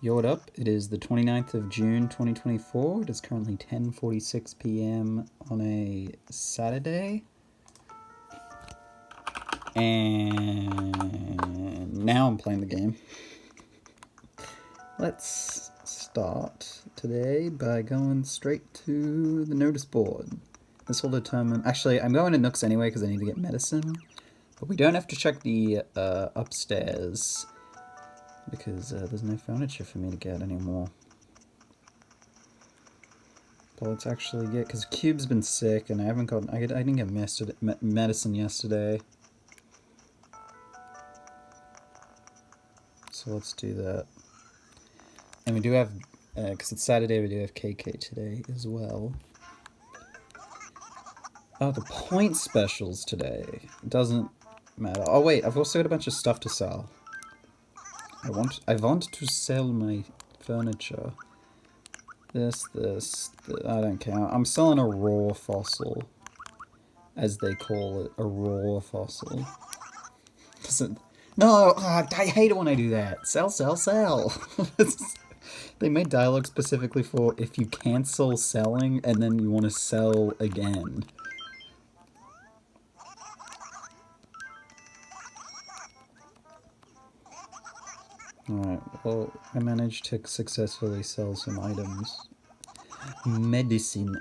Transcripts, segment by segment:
Yo, what up? It is the 29th of June 2024. It is currently 10:46 p.m. on a Saturday. And now I'm playing the game. Let's start today by going straight to the notice board. This will determine... Actually, I'm going to Nook's anyway because I need to get medicine. But we don't have to check the upstairs because there's no furniture for me to get anymore. But let's actually get... Because Cube's been sick and I haven't gotten... I didn't get medicine yesterday. So let's do that. And we do have... Because it's Saturday, we do have KK today as well. Oh, the point specials today. It doesn't matter. Oh wait, I've also got a bunch of stuff to sell. I want to sell my furniture. This, I don't care. I'm selling a raw fossil, as they call it, a raw fossil. No, I hate it when I do that. Sell, sell, sell. They made dialogue specifically for if you cancel selling and then you want to sell again. Alright, well, I managed to successfully sell some items. Medicine.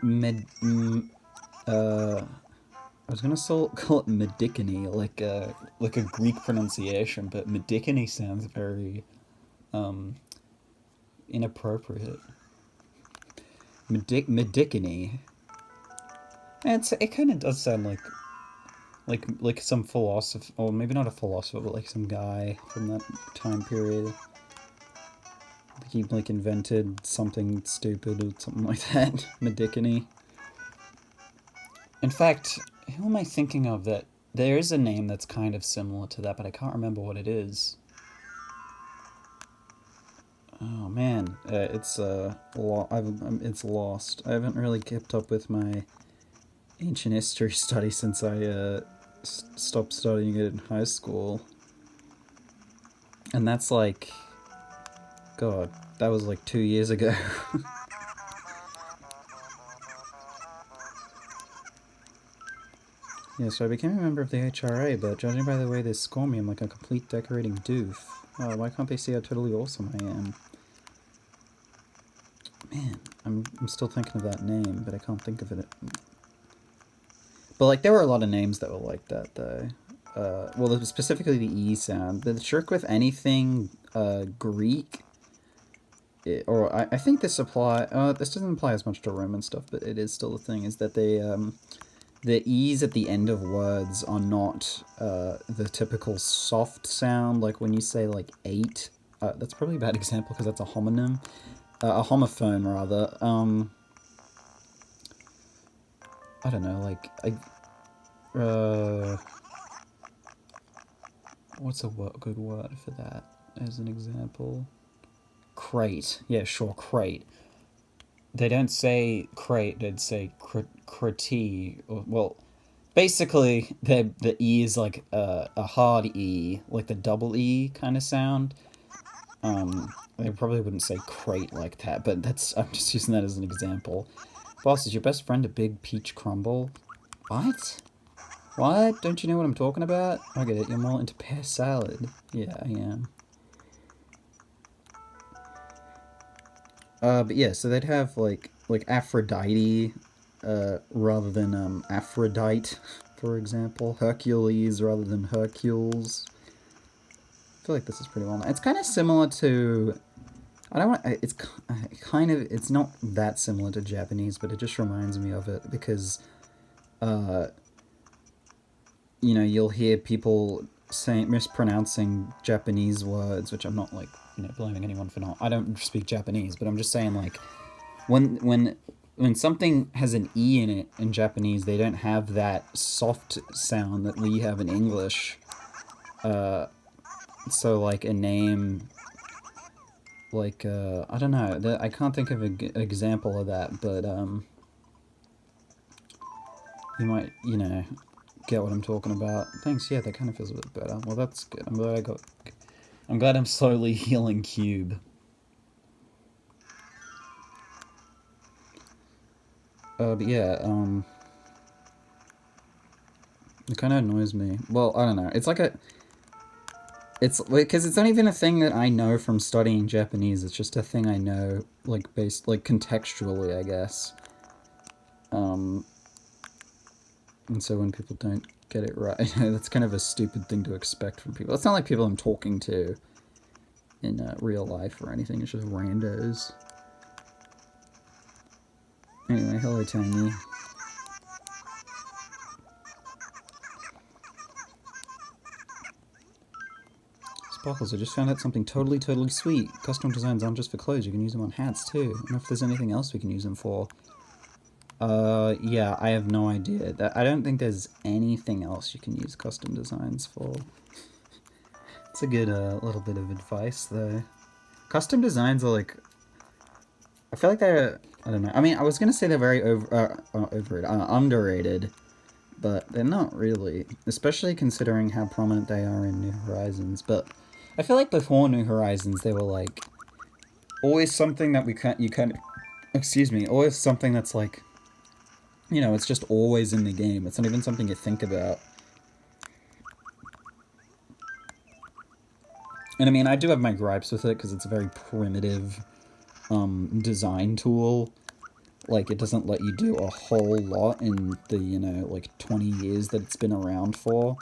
I was gonna call it Medicany, like a Greek pronunciation, but Medicany sounds very, inappropriate. Medicany. It kind of does sound like some philosopher, or maybe not a philosopher, but like some guy from that time period. He like invented something stupid or something like that. Medicany. In fact, who am I thinking of that? There is a name that's kind of similar to that, but I can't remember what it is. Oh man, it's lost. I haven't really kept up with my ancient history study since I stopped studying it in high school. And that's like... God, that was like 2 years ago. Yeah, so I became a member of the HRA, but judging by the way they score me, I'm like a complete decorating doof. Oh, why can't they see how totally awesome I am? Man, I'm still thinking of that name, but I can't think of it. But like, there were a lot of names that were like that, though. Well, specifically the E sound. The trick with anything Greek, I think this this doesn't apply as much to Roman stuff, but it is still a thing, is that they, the E's at the end of words are not the typical soft sound, like when you say like 8. That's probably a bad example because that's a homonym. A homophone, rather. I don't know, like, what's a good word for that as an example? Crate. Yeah, sure, crate. They don't say crate, they'd say crate. Well, basically, the E is like a hard E, like the double E kind of sound. They probably wouldn't say crate like that, but I'm just using that as an example. Boss, is your best friend a big peach crumble? What? What? Don't you know what I'm talking about? I get it, you're more into pear salad. Yeah, I am. But yeah, so they'd have like Aphrodite, rather than Aphrodite, for example. Hercules rather than Hercules. I feel like this is pretty well known. It's kind of similar to... it's kind of... It's not that similar to Japanese, but it just reminds me of it because... you know, you'll hear people mispronouncing Japanese words, which I'm not, like, you know, blaming anyone for not... I don't speak Japanese, but I'm just saying, like, when something has an E in it in Japanese, they don't have that soft sound that we have in English. So, like, a name... Like, I don't know, I can't think of an example of that, but, you might, you know... get what I'm talking about. Thanks, yeah, that kind of feels a bit better. Well, that's good. I'm glad I'm slowly healing Cube. But yeah, it kind of annoys me. Well, I don't know. It's like a, it's because it's not even a thing that I know from studying Japanese. It's just a thing I know, like based, like contextually, I guess. Um, and so when people don't get it right, that's kind of a stupid thing to expect from people. It's not like people I'm talking to in real life or anything. It's just randos. Anyway, hello, Tangy. Sparkles, I just found out something totally sweet. Custom designs aren't just for clothes, you can use them on hats too. I don't know if there's anything else we can use them for. Yeah, I have no idea. I don't think there's anything else you can use custom designs for. It's a good little bit of advice, though. Custom designs are like, I feel like they're, I don't know. I mean, I was gonna say they're very underrated, but they're not really. Especially considering how prominent they are in New Horizons. But I feel like before New Horizons, they were like always something that excuse me, always something that's like, you know, it's just always in the game. It's not even something you think about. And I mean, I do have my gripes with it because it's a very primitive design tool. Like, it doesn't let you do a whole lot in the, you know, like 20 years that it's been around for.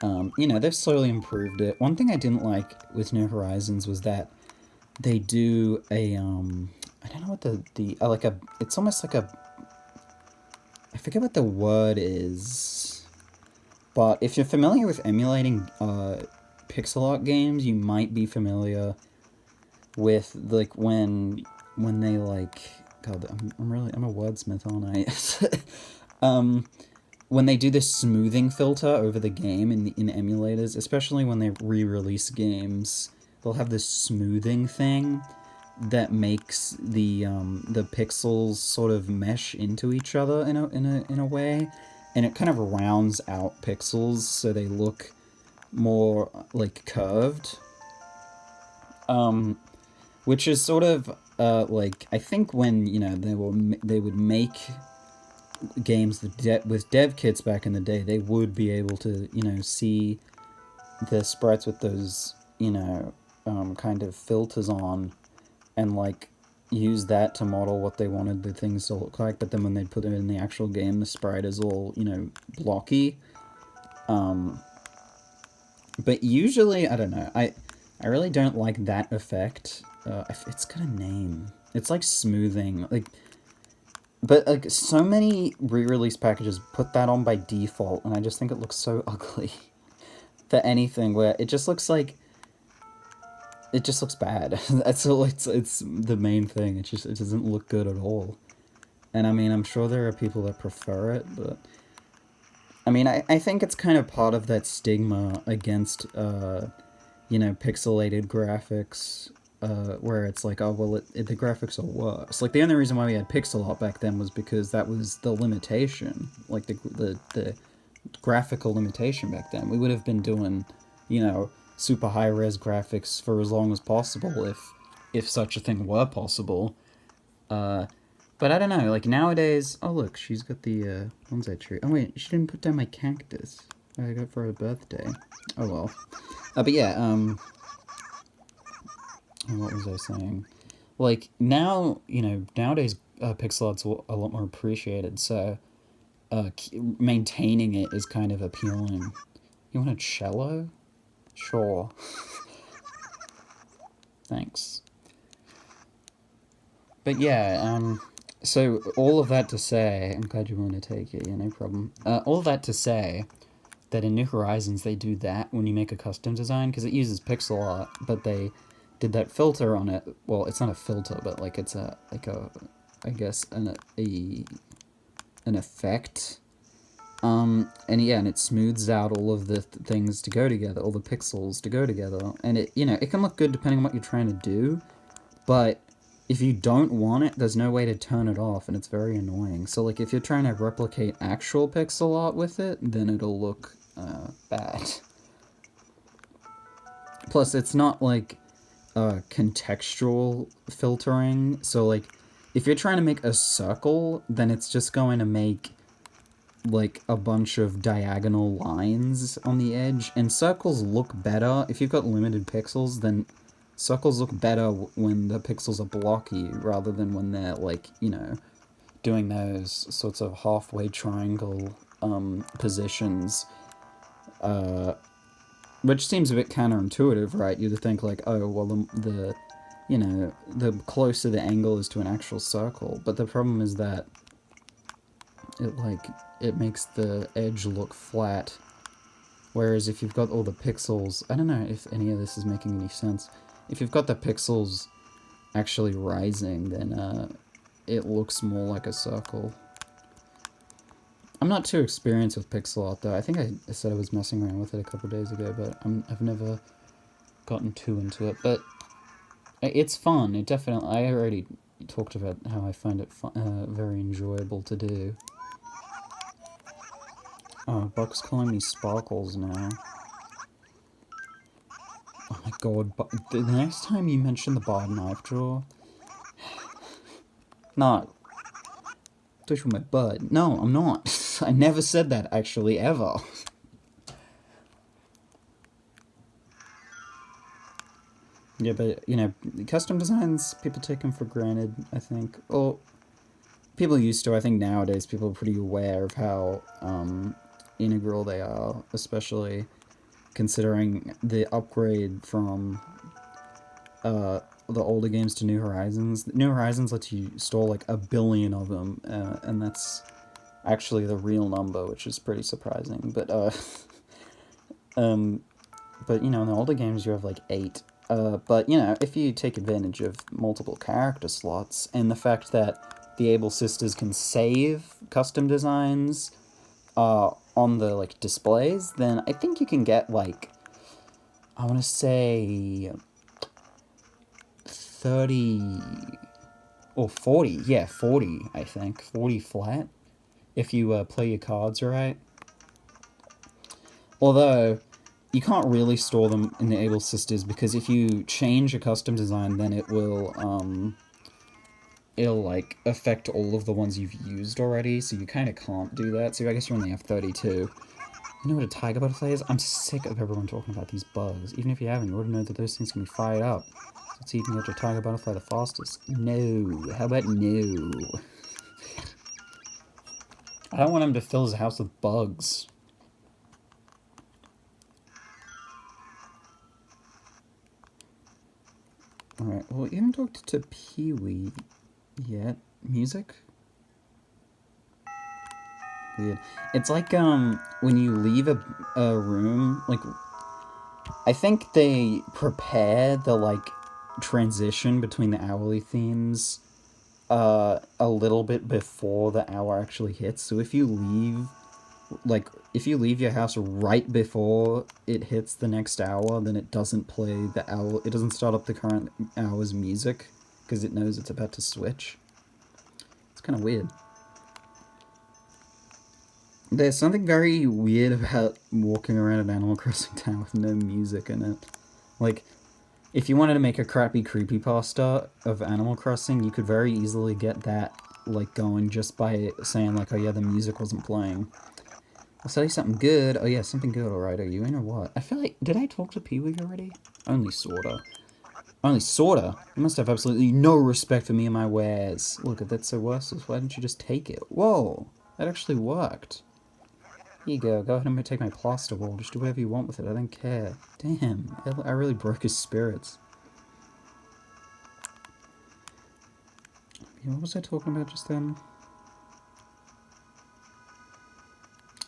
You know, they've slowly improved it. One thing I didn't like with New Horizons was that they do a, I don't know what like a, it's almost like a, I forget what the word is, but if you're familiar with emulating pixel art games, you might be familiar with like when they like, God, I'm a wordsmith, aren't I? When they do this smoothing filter over the game in emulators, especially when they re-release games, they'll have this smoothing thing that makes the pixels sort of mesh into each other in a way, and it kind of rounds out pixels so they look more like curved. Which is sort of like, I think when, you know, they would make games with dev kits back in the day, they would be able to, you know, see the sprites with those, you know, kind of filters on, and like use that to model what they wanted the things to look like. But then when they put it in the actual game, the sprite is all, you know, blocky. But usually, I don't know, I really don't like that effect. It's got a name. It's like smoothing, like, but like so many re-release packages put that on by default, and I just think it looks so ugly for anything. Where it just looks like, it just looks bad. That's all. It's the main thing. It doesn't look good at all. And I mean, I'm sure there are people that prefer it, but I mean, I think it's kind of part of that stigma against you know, pixelated graphics, where it's like, oh, well, the graphics are worse. Like, the only reason why we had pixel art back then was because that was the limitation, like the graphical limitation back then. We would have been doing, you know, super high res graphics for as long as possible if such a thing were possible. But I don't know, like nowadays, oh look, she's got the bonsai tree. Oh wait, she didn't put down my cactus I got for her birthday. Oh well. But yeah, what was I saying? Like, now, you know, nowadays pixel art's a lot more appreciated, so maintaining it is kind of appealing. You want a cello? Sure. Thanks. But yeah, so all of that to say, I'm glad you want to take it, yeah, no problem. All of that to say that in New Horizons they do that when you make a custom design, because it uses pixel art, but they did that filter on it. Well, it's not a filter, but like it's I guess an effect. And yeah, and it smooths out all of the things to go together, all the pixels to go together, and it, you know, it can look good depending on what you're trying to do, but if you don't want it, there's no way to turn it off, and it's very annoying. So like, if you're trying to replicate actual pixel art with it, then it'll look bad. Plus, it's not like contextual filtering, so like if you're trying to make a circle, then it's just going to make like a bunch of diagonal lines on the edge, and circles look better if you've got limited pixels. Then circles look better when the pixels are blocky rather than when they're like, you know, doing those sorts of halfway triangle positions, which seems a bit counterintuitive, right? You'd think like, oh well, the you know, the closer the angle is to an actual circle, but the problem is that it makes the edge look flat. Whereas if you've got all the pixels, I don't know if any of this is making any sense. If you've got the pixels actually rising, then it looks more like a circle. I'm not too experienced with pixel art though. I think I said I was messing around with it a couple days ago, but I've never gotten too into it. But it's fun. It definitely. I already talked about how I find it very enjoyable to do. Oh, Buck's calling me Sparkles now. Oh my god, the next time you mention the barred knife drawer... No. Touch with my bud. No, I'm not. I never said that, actually, ever. Yeah, but, you know, custom designs, people take them for granted, I think. Or, people used to. I think nowadays people are pretty aware of how integral they are, especially considering the upgrade from the older games to New Horizons. New Horizons lets you store like 1 billion of them, and that's actually the real number, which is pretty surprising. But you know, in the older games you have like 8. But you know, if you take advantage of multiple character slots and the fact that the Able Sisters can save custom designs on the like displays, then I think you can get like, I want to say 30 or 40. Yeah, 40, I think. 40 flat if you play your cards right. Although you can't really store them in the Able Sisters because if you change a custom design, then it will it'll like affect all of the ones you've used already, so you kind of can't do that. So I guess you only have 32. You know what a tiger butterfly is? I'm sick of everyone talking about these bugs. Even if you haven't, you ought to know that those things can be fired up. Let's see if you can get your tiger butterfly the fastest. No. How about no? I don't want him to fill his house with bugs. Alright, well, you haven't talked to Peewee yet. Music? Weird. It's like, when you leave a room, like, I think they prepare the, like, transition between the hourly themes, a little bit before the hour actually hits. So if you leave, like, if you leave your house right before it hits the next hour, then it doesn't play the hour, it doesn't start up the current hour's music, because it knows it's about to switch. It's kind of weird. There's something very weird about walking around an Animal Crossing town with no music in it. Like, if you wanted to make a crappy creepypasta of Animal Crossing, you could very easily get that, like, going just by saying, like, oh yeah, the music wasn't playing. I'll tell you something good. Oh yeah, something good, alright. Are you in or what? I feel like... Did I talk to Peewee already? Only sorta. Only sorta? You must have absolutely no respect for me and my wares. Look, if that's so worthless, why didn't you just take it? Whoa! That actually worked. Here you go. Go ahead and take my plaster wall. Just do whatever you want with it. I don't care. Damn. I really broke his spirits. Yeah, what was I talking about just then?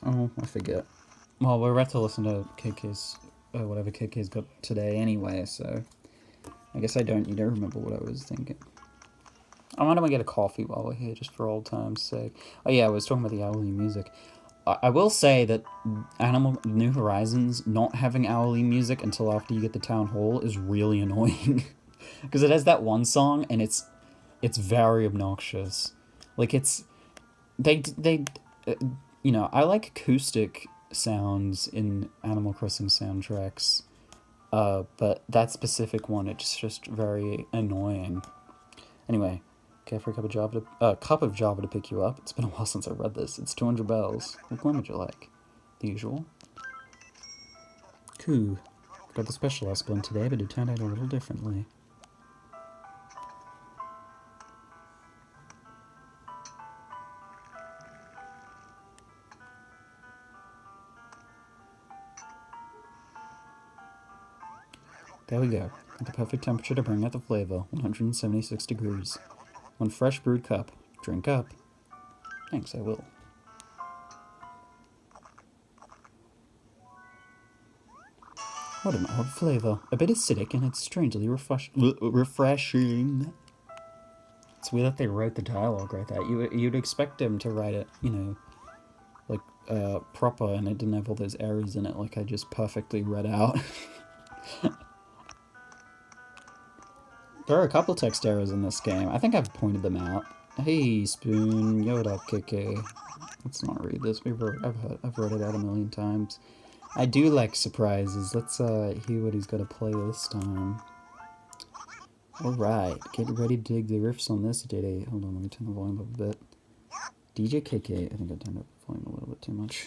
Oh, I forget. Well, we're about to listen to KK's, whatever KK's got today anyway, so I guess I don't need to remember what I was thinking. Why don't we get a coffee while we're here, just for old time's sake? Oh yeah, I was talking about the hourly music. I will say that New Horizons not having hourly music until after you get the town hall is really annoying. Because it has that one song, and it's very obnoxious. Like, you know, I like acoustic sounds in Animal Crossing soundtracks, but that specific one, it's just very annoying. Anyway, Okay, for a cup of Java to pick you up. It's been a while since I read this. It's 200 bells. What one would you like? The usual. Cool. Got the specialized blend today, but it turned out a little differently. There we go. At the perfect temperature to bring out the flavor. 176 degrees. One fresh brewed cup. Drink up. Thanks, I will. What an odd flavor. A bit acidic, and it's strangely refreshing. It's weird that they wrote the dialogue like that. You'd expect them to write it, you know, like, proper, and it didn't have all those errors in it, like I just perfectly read out. There are a couple text errors in this game. I think I've pointed them out. Hey, Spoon. Yo, what up, KK? Let's not read this. I've read it out a million times. I do like surprises. Let's hear what he's got to play this time. Alright, get ready to dig the riffs on this ditty. Hold on, let me turn the volume up a bit. DJ KK. I think I turned up the volume a little bit too much.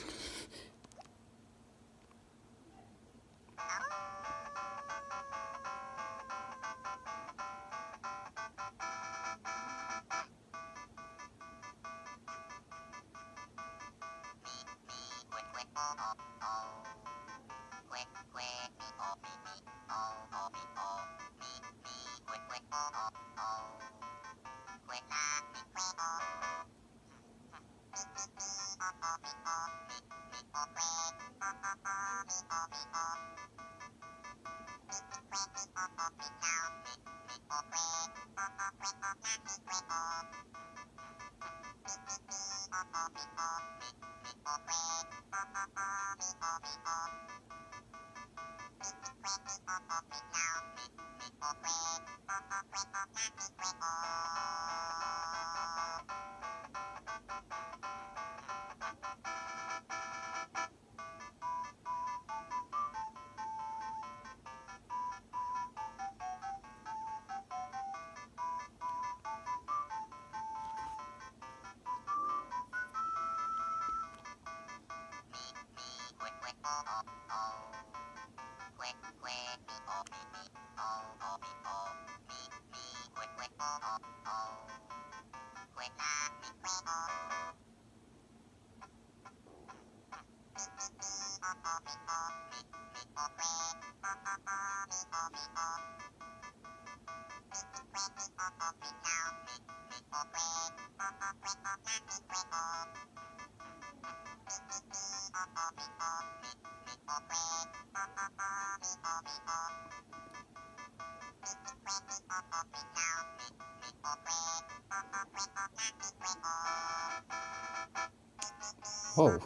Whoa.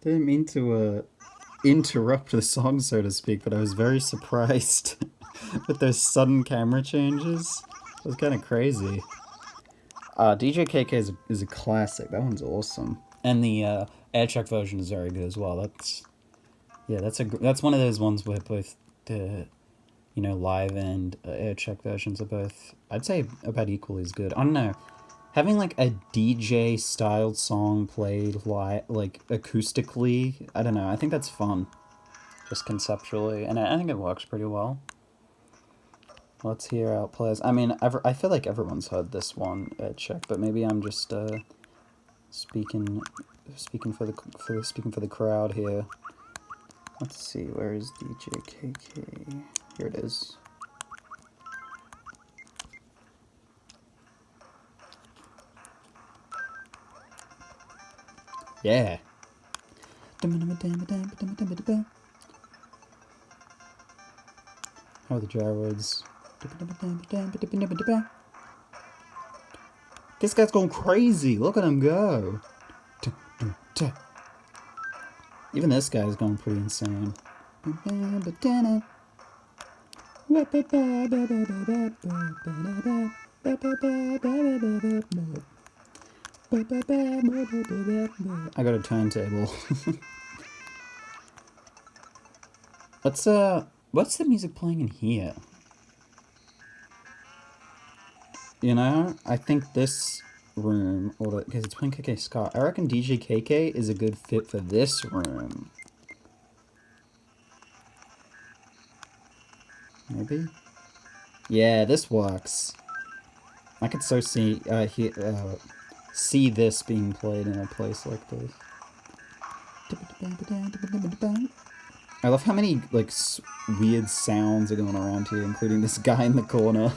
Didn't mean to interrupt the song, so to speak, but I was very surprised with those sudden camera changes. It was kind of crazy. DJ KK is a classic. That one's awesome, and the air check version is very good as well. That's one of those ones where both the live and air check versions are both, I'd say, about equally as good. I don't know. Having like a DJ styled song played like acoustically, I don't know. I think that's fun, just conceptually, and I think it works pretty well. Let's hear out players. I mean, I feel like everyone's heard this one at check, but maybe I'm just speaking for the crowd here. Let's see, where is DJ KK? Here it is. Yeah. How are the gyroids? This guy's going crazy. Look at him go. Even this guy's going pretty insane. I got a turntable. What's the music playing in here? You know, I think this room, or because it's playing KK Ska, I reckon DJ KK is a good fit for this room. Maybe? Yeah, this works. I could so see this being played in a place like this. I love how many like weird sounds are going around here, including this guy in the corner.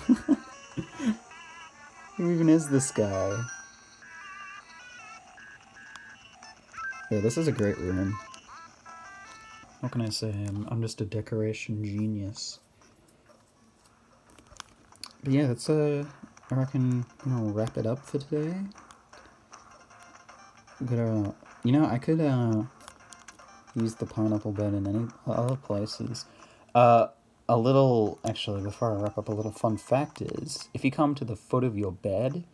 Who even is this guy? Yeah, this is a great room. What can I say? I'm just a decoration genius. But yeah, that's I reckon wrap it up for today. I could use the pineapple bed in any other places. Actually, before I wrap up, a little fun fact is, if you come to the foot of your bed,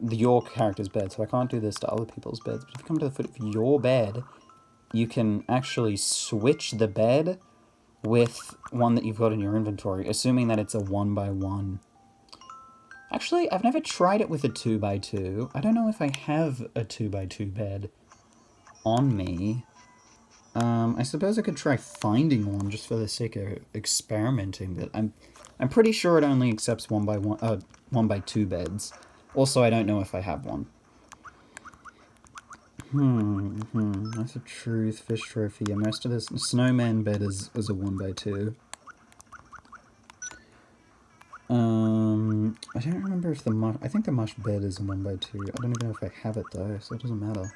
your character's bed, so I can't do this to other people's beds, but if you come to the foot of your bed, you can actually switch the bed with one that you've got in your inventory, assuming that it's a 1x1. Actually, I've never tried it with a 2x2. I don't know if I have a 2x2 bed on me. I suppose I could try finding one just for the sake of experimenting, but I'm pretty sure it only accepts 1x2 beds. Also, I don't know if I have one. That's a truth. Fish trophy. Yeah, most of this snowman bed is a 1x2. I don't remember if I think the mush bed is a 1x2. I don't even know if I have it though, so it doesn't matter.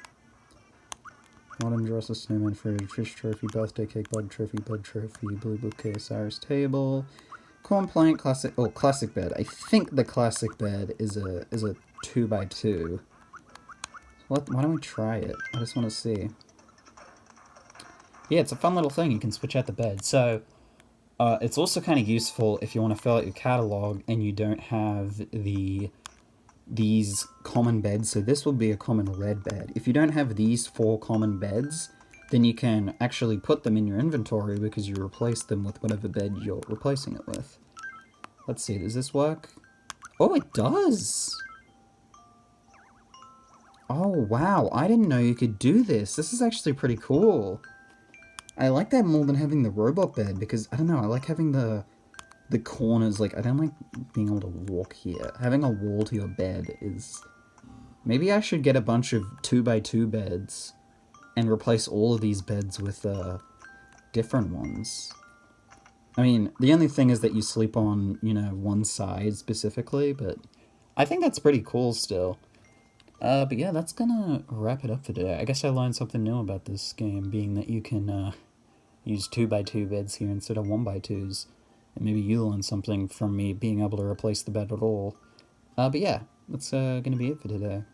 Modern dresser, snowman fridge, fish trophy, birthday cake, bug trophy, bed trophy, blue bookcase, Iris table, corn plank, classic bed. I think the classic bed is a 2x2. Why don't we try it? I just want to see. Yeah, it's a fun little thing. You can switch out the bed. So, it's also kind of useful if you want to fill out your catalog and you don't have these common beds. So this will be a common red bed. If you don't have these 4 common beds, then you can actually put them in your inventory because you replace them with whatever bed you're replacing it with. Let's see, does this work? Oh, it does! Oh, wow, I didn't know you could do this. This is actually pretty cool. I like that more than having the robot bed because, I don't know, I like having the corners, like, I don't like being able to walk here. Having a wall to your bed is... Maybe I should get a bunch of 2x2 beds and replace all of these beds with different ones. I mean, the only thing is that you sleep on, one side specifically, but I think that's pretty cool still. But yeah, that's gonna wrap it up for today. I guess I learned something new about this game, being that you can use 2x2 beds here instead of 1x2s. And maybe you learned something from me being able to replace the bed at all. But yeah, that's gonna be it for today.